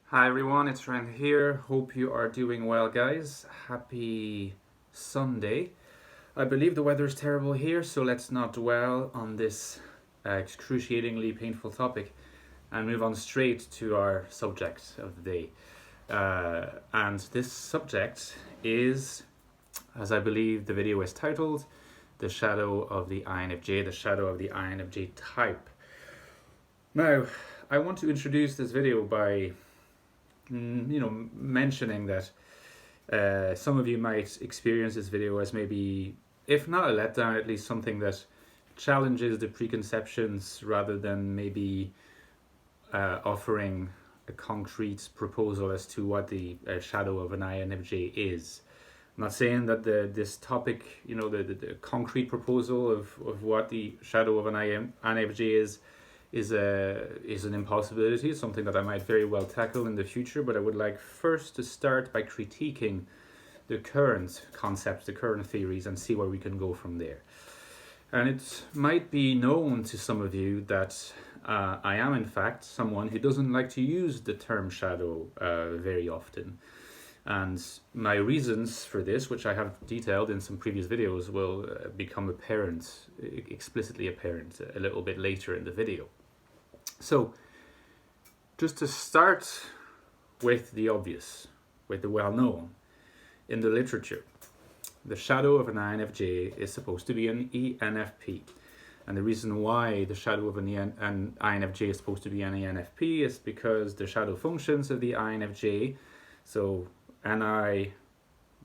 Hi everyone, it's Ren here. Hope you are doing well, guys. Happy Sunday. I believe the weather is terrible here, so let's not dwell on this excruciatingly painful topic and move on straight to our subject of the day. And this subject is, as I believe the video is titled, the shadow of the INFJ, the shadow of the INFJ type. Now, I want to introduce this video by mentioning that some of you might experience this video as maybe, if not a letdown, at least something that challenges the preconceptions rather than maybe offering a concrete proposal as to what the shadow of an INFJ is. I'm not saying that this topic, the concrete proposal of what the shadow of an INFJ is an impossibility. It's something that I might very well tackle in the future, but I would like first to start by critiquing the current concepts, the current theories, and see where we can go from there. And it might be known to some of you that I am in fact someone who doesn't like to use the term shadow very often. And my reasons for this, which I have detailed in some previous videos, will become explicitly apparent a little bit later in the video. So, just to start with the obvious, with the well-known, in the literature, the shadow of an INFJ is supposed to be an ENFP. And the reason why the shadow of an INFJ is supposed to be an ENFP is because the shadow functions of the INFJ, so NI,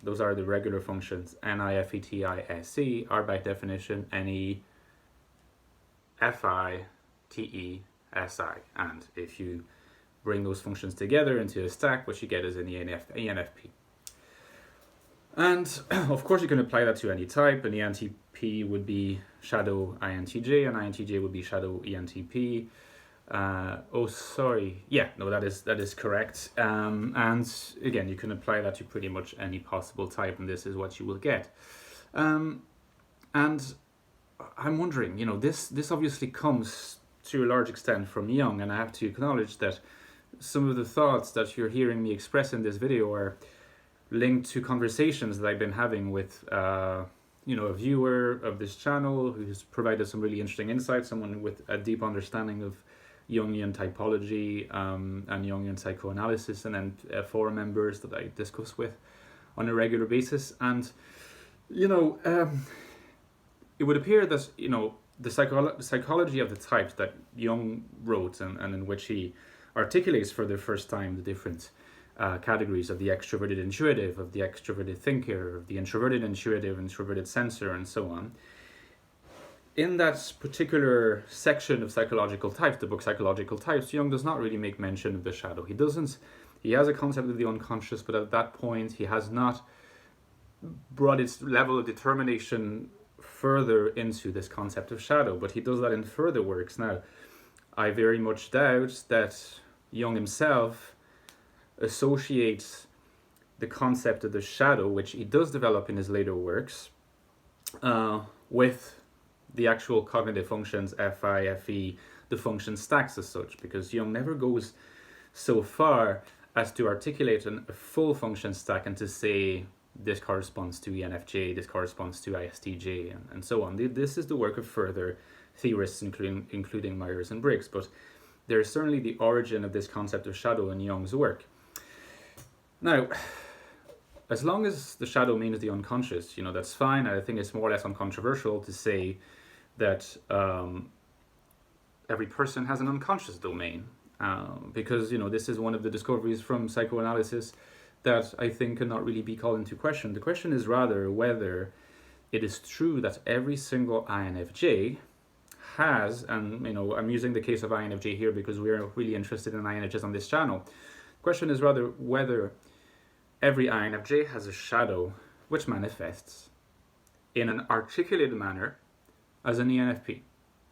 those are the regular functions, NIFETISE, are by definition NEFITESI. And if you bring those functions together into a stack, what you get is an ENFP. And of course you can apply that to any type. An ENTP would be shadow INTJ, and INTJ would be shadow ENTP. That is correct. And again, you can apply that to pretty much any possible type, and this is what you will get. And I'm wondering, this obviously comes to a large extent from Jung, and I have to acknowledge that some of the thoughts that you're hearing me express in this video are linked to conversations that I've been having with a viewer of this channel who's provided some really interesting insights, someone with a deep understanding of Jungian typology and Jungian psychoanalysis, and then forum members that I discuss with on a regular basis. And it would appear that the psychology of the types that Jung wrote and in which he articulates for the first time the different categories of the extroverted intuitive, of the extroverted thinker, of the introverted intuitive, introverted sensor, and so on. In that particular section of psychological types, the book Psychological Types, Jung does not really make mention of the shadow. He has a concept of the unconscious, but at that point he has not brought its level of determination further into this concept of shadow, but he does that in further works. Now, I very much doubt that Jung himself associates the concept of the shadow, which he does develop in his later works, with the actual cognitive functions, FI, FE, the function stacks as such, because Jung never goes so far as to articulate a full function stack and to say this corresponds to ENFJ, this corresponds to ISTJ, and so on. This is the work of further theorists, including Myers and Briggs, but there is certainly the origin of this concept of shadow in Jung's work. Now, as long as the shadow means the unconscious, that's fine. I think it's more or less uncontroversial to say that every person has an unconscious domain, because this is one of the discoveries from psychoanalysis that I think cannot really be called into question. The question is rather whether it is true that every single INFJ has, and I'm using the case of INFJ here because we're really interested in INFJs on this channel. The question is rather whether every INFJ has a shadow which manifests in an articulated manner as an ENFP.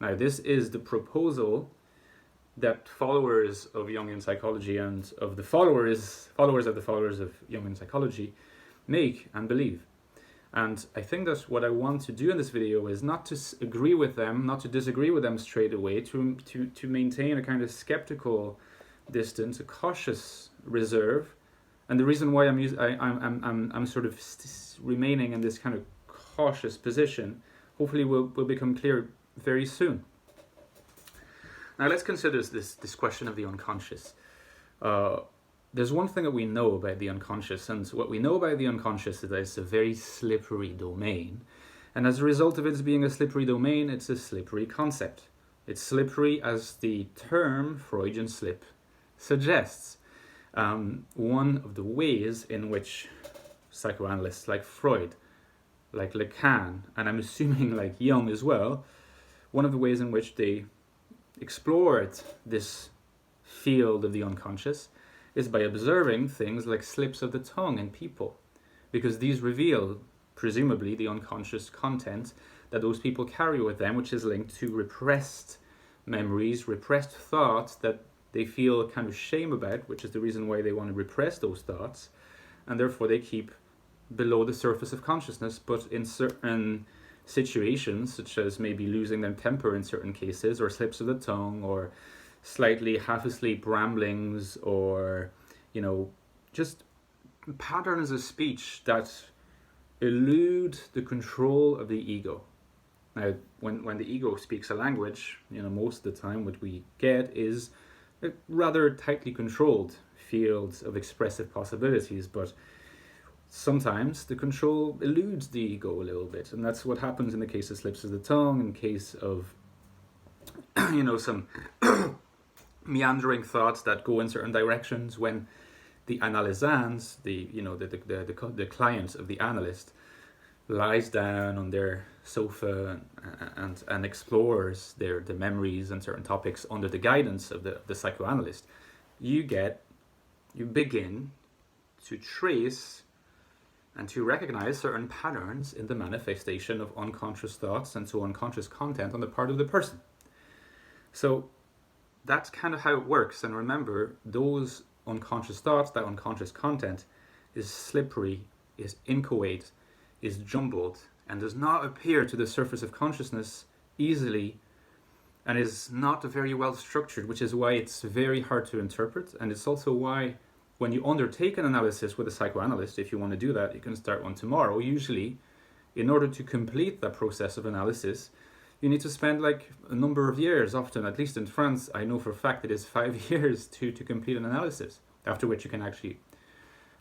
Now, this is the proposal that followers of Jungian psychology and of the followers of Jungian psychology make and believe. And I think that what I want to do in this video is not to agree with them, not to disagree with them straight away, to maintain a kind of skeptical distance, a cautious reserve. And the reason why I'm sort of remaining in this kind of cautious position, hopefully will become clear very soon. Now let's consider this question of the unconscious. There's one thing that we know about the unconscious, and what we know about the unconscious is that it's a very slippery domain. And as a result of it being a slippery domain, it's a slippery concept. It's slippery as the term Freudian slip suggests. One of the ways in which psychoanalysts like Freud, like Lacan, and I'm assuming like Jung as well, one of the ways in which they explored this field of the unconscious is by observing things like slips of the tongue in people, because these reveal, presumably, the unconscious content that those people carry with them, which is linked to repressed memories, repressed thoughts that they feel kind of shame about, which is the reason why they want to repress those thoughts, and therefore they keep below the surface of consciousness. But in certain situations, such as maybe losing their temper in certain cases, or slips of the tongue, or slightly half asleep ramblings, or just patterns of speech that elude the control of the ego. Now, when the ego speaks a language, most of the time what we get is a rather tightly controlled fields of expressive possibilities, but sometimes the control eludes the ego a little bit, and that's what happens in the case of slips of the tongue, in case of some meandering thoughts that go in certain directions, when the analysans, the client of the analyst, lies down on their sofa and explores the memories and certain topics under the guidance of the psychoanalyst. You begin to trace and to recognize certain patterns in the manifestation of unconscious thoughts and so unconscious content on the part of the person. So that's kind of how it works. And remember, those unconscious thoughts, that unconscious content, is slippery, is inchoate, is jumbled, and does not appear to the surface of consciousness easily, and is not very well structured, which is why it's very hard to interpret. And it's also why when you undertake an analysis with a psychoanalyst, if you want to do that, you can start one tomorrow. Usually, in order to complete that process of analysis, you need to spend like a number of years, often, at least in France, I know for a fact it is 5 years to complete an analysis, after which you can actually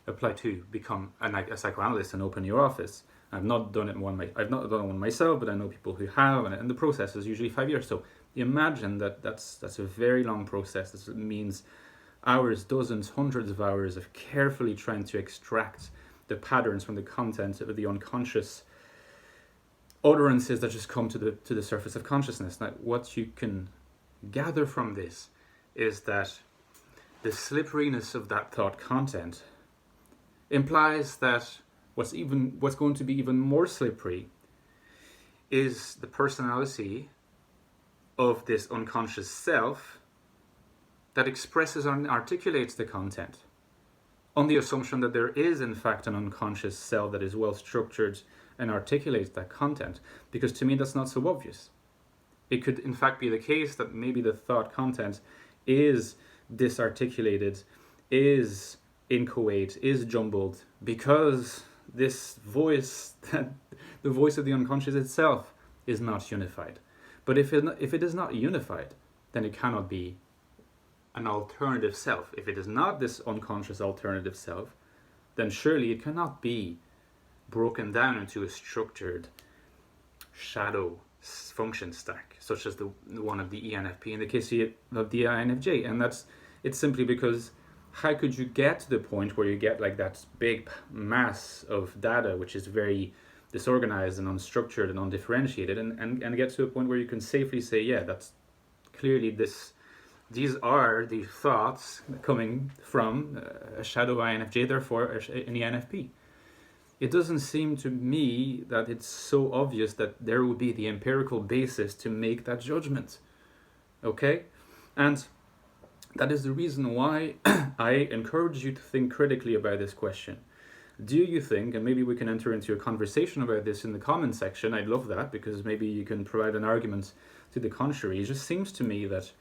apply to become a psychoanalyst and open your office. I've not done one myself, but I know people who have, and the process is usually 5 years. So imagine that's a very long process. This means hours, dozens, hundreds of hours of carefully trying to extract the patterns from the content of the unconscious utterances that just come to the surface of consciousness. Now, what you can gather from this is that the slipperiness of that thought content implies that what's going to be even more slippery is the personality of this unconscious self that expresses and articulates the content, on the assumption that there is in fact an unconscious self that is well structured and articulates that content, because to me that's not so obvious. It could in fact be the case that maybe the thought content is disarticulated, is inchoate, is jumbled, because this voice, the voice of the unconscious itself, is not unified. But if it is not unified, then it cannot be an alternative self. If it is not this unconscious alternative self, then surely it cannot be broken down into a structured shadow function stack, such as the one of the ENFP in the case of the INFJ. And it's simply because how could you get to the point where you get like that big mass of data which is very disorganized and unstructured and undifferentiated, and get to a point where you can safely say, yeah, that's clearly these are the thoughts coming from a shadow INFJ, therefore an ENFP. It doesn't seem to me that it's so obvious that there would be the empirical basis to make that judgment. Okay? And that is the reason why I encourage you to think critically about this question. Do you think, and maybe we can enter into a conversation about this in the comment section, I'd love that, because maybe you can provide an argument to the contrary. It just seems to me that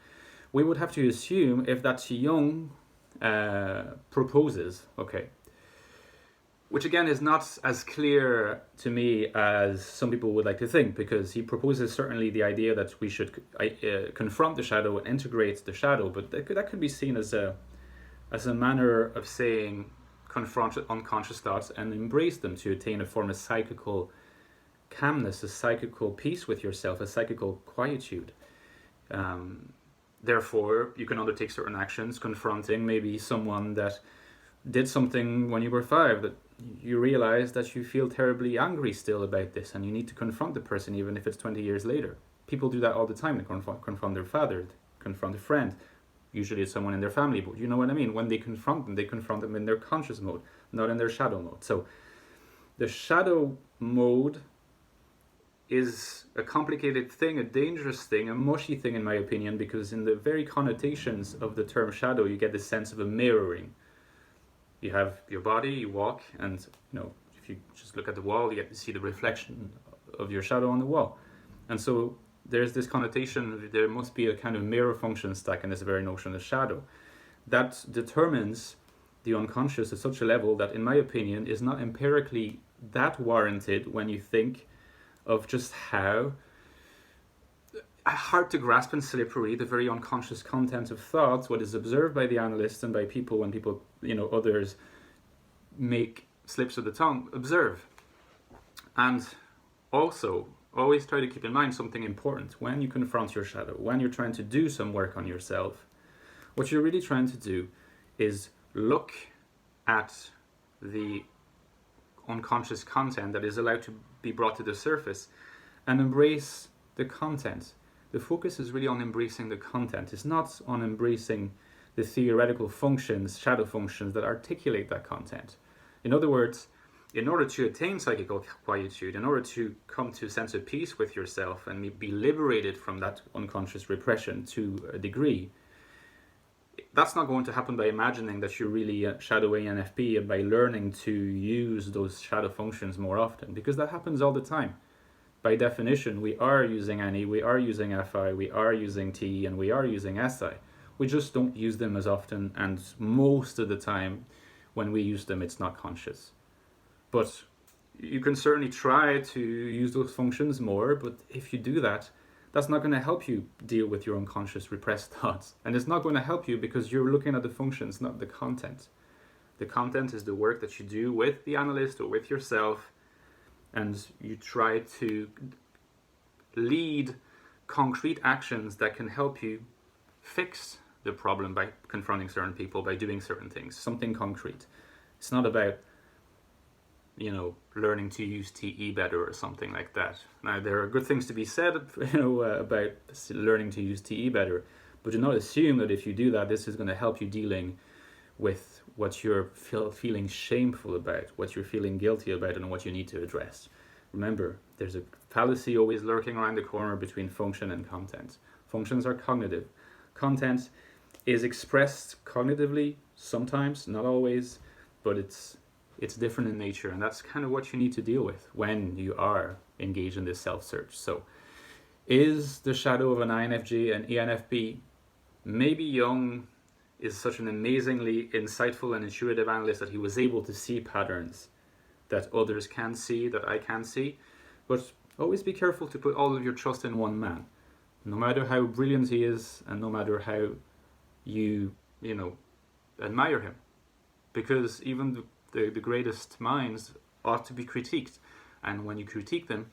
we would have to assume, if that's Jung proposes. Okay. Which again is not as clear to me as some people would like to think, because he proposes certainly the idea that we should confront the shadow and integrate the shadow, but that could be seen as a manner of saying confront unconscious thoughts and embrace them to attain a form of psychical calmness, a psychical peace with yourself, a psychical quietude. Therefore, you can undertake certain actions confronting maybe someone that did something when you were 5 that you realize that you feel terribly angry still about this, and you need to confront the person even if it's 20 years later. People do that all the time. They confront their father, confront a friend. Usually it's someone in their family, but you know what I mean. When they confront them in their conscious mode, not in their shadow mode. So the shadow mode is a complicated thing, a dangerous thing, a mushy thing in my opinion, because in the very connotations of the term shadow, you get this sense of a mirroring. You have your body, you walk, and if you just look at the wall, you get to see the reflection of your shadow on the wall. And so there's this connotation, there must be a kind of mirror function stuck in this very notion of shadow. That determines the unconscious at such a level that, in my opinion, is not empirically that warranted when you think of just how hard to grasp and slippery the very unconscious content of thoughts, what is observed by the analyst and by people when people, others make slips of the tongue, observe. And also, always try to keep in mind something important. When you confront your shadow, when you're trying to do some work on yourself, what you're really trying to do is look at the unconscious content that is allowed to be brought to the surface and embrace the content. The focus is really on embracing the content. It's not on embracing the theoretical functions, shadow functions that articulate that content. In other words, in order to attain psychical quietude, in order to come to a sense of peace with yourself and be liberated from that unconscious repression to a degree, that's not going to happen by imagining that you're really a shadow INFP and by learning to use those shadow functions more often, because that happens all the time. By definition, we are using NE, we are using FI, we are using TE, and we are using SI. We just don't use them as often, and most of the time when we use them, it's not conscious. But you can certainly try to use those functions more, but if you do that, that's not going to help you deal with your unconscious repressed thoughts. And it's not going to help you because you're looking at the functions, not the content. The content is the work that you do with the analyst or with yourself, and you try to lead concrete actions that can help you fix the problem by confronting certain people, by doing certain things, something concrete. It's not about learning to use TE better or something like that. Now, there are good things to be said, about learning to use TE better, but do not assume that if you do that, this is going to help you dealing with what you're feeling shameful about, what you're feeling guilty about, and what you need to address. Remember, there's a fallacy always lurking around the corner between function and content. Functions are cognitive. Content is expressed cognitively sometimes, not always, but it's different in nature, and that's kind of what you need to deal with when you are engaged in this self-search. So, is the shadow of an INFJ an ENFP? Maybe Jung is such an amazingly insightful and intuitive analyst that he was able to see patterns that others can see, that I can see. But always be careful to put all of your trust in one man. No matter how brilliant he is, and no matter how you admire him. Because even the greatest minds ought to be critiqued. And when you critique them,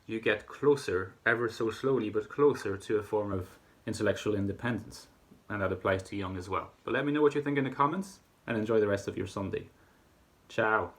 you get closer, ever so slowly, but closer to a form of intellectual independence. And that applies to Jung as well. But let me know what you think in the comments, and enjoy the rest of your Sunday. Ciao.